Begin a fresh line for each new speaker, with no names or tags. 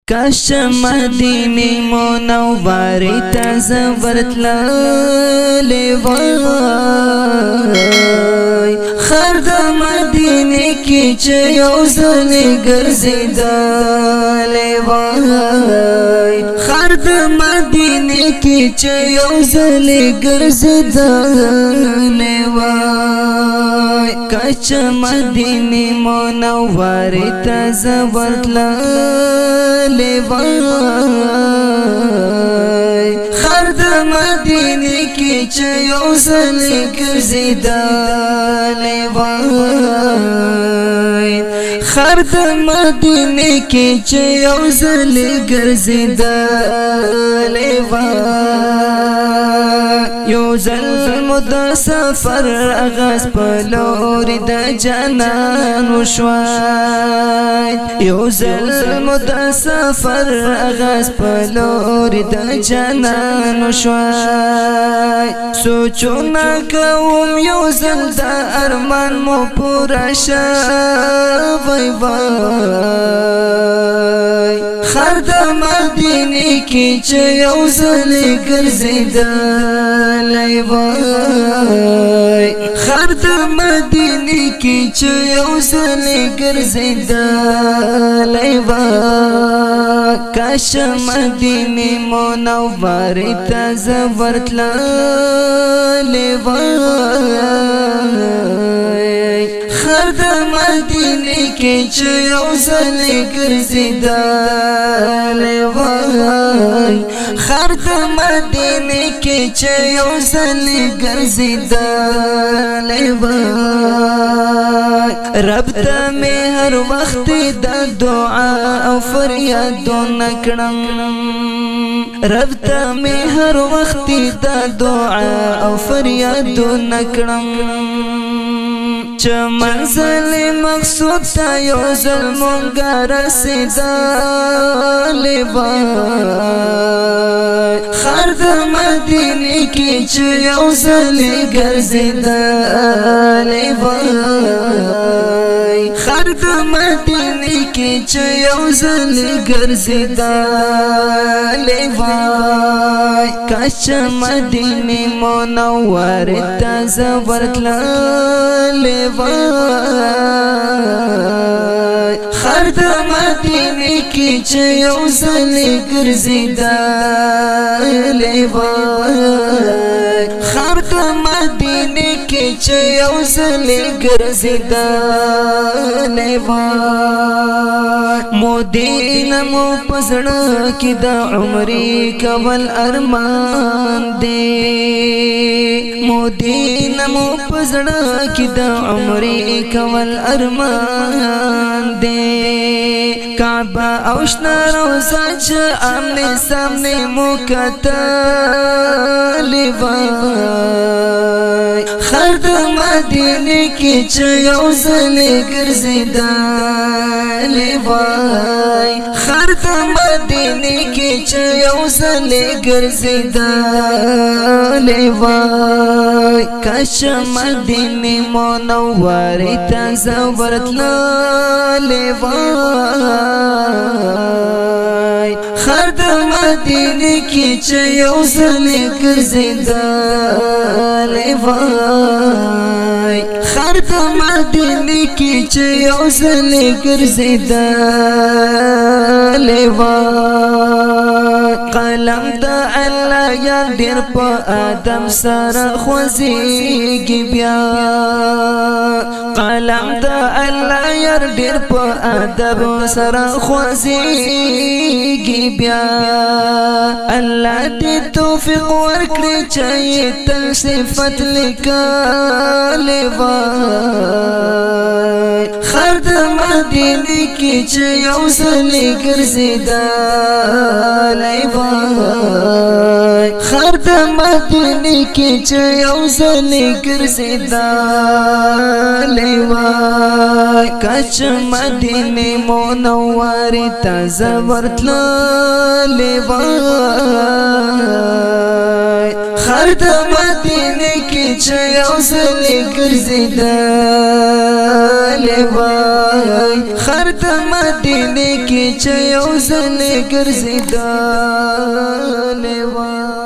کاش مدینه منوره ته ورتللی وای خر د مدینه کې چې یو ځل ګرځېدلی وای خر د مدینه کې چې یو ځل ګرځېدلی وای کاش مدینه منوره ته ورتللی وای خر د مدینه کې چې یو ځل ګرځېدلی وای خر د مدینه کې چې یو ځل ګرځېدلی وای یو ځل مو د سفر اغاز په لوري د جنان وشوای یو ځل مو د سفر اغاز په لوري د جنان وشوای سوچونه کوم یو ځل د ارمان مو پوره شوی وای خر د مدینه کې چې یو ځل ګرځېدلی وای خر د مدینه کې چې یو ځل ګرځېدلی وای کاش مدینه منوره ته ورتللی وای خر د مدینه کې چې یو ځل ګرځېدلی وای خر د مدینه کې چې یو ځل ګرځېدلی وای رب ته مې هر وخت د دعا او فریادونه کړم رب ته مې هر وخت د دعا او فریادونه کړم چې منزل مقصود ته یو ځل مونږه رسېدلی وای خر د مدینه کې چې یو ځل ګرځېدلی وای خر د مدینه کې چې یو ځل ګرځېدلی وای کاش مدینه منوره ته ورتللی وای خر د مدینه کې چې یو ځل ګرځېدلی وای خر د مدینه کې چې یو ځل ګرځېدلی وای مدینه مو په زړه کې د عمرې کول ارمان دی مدینه مو په زړه کې د عمرې کول ارمان دی کعبه او شنه روضه چې آمنے سامنے مو کتلی وای خر د مدینه کې چې یو ځل ګرځېدلی وای خر د مدینه کې چې یو ځل ګرځېدلی وای کاش مدینه منوره ته ورتللی وای خر د مدینه کې چې یو ځل ګرځېدلی وای خر د مدینه کې چې یو ځل ګرځېدلی وای قلم د الله یا ډېر په ادم سره خوځېږي بیا قلم د الله یا ډېر په ادب سره خوځېږي بیا الله دې توفیق ورکړي چې تل صفت لیکلی وای خر د مدینه کې چې یو ځل ګرځېدلی وای خر د مدینه کې چې یو ځل ګرځېدلی وای کاش مدینه منوره ته ورتللی وای خر خر د مدینه کې چې یو ځل ګرځیدلې وای خر د مدینه کې چې یو ځل ګرځیدلې وای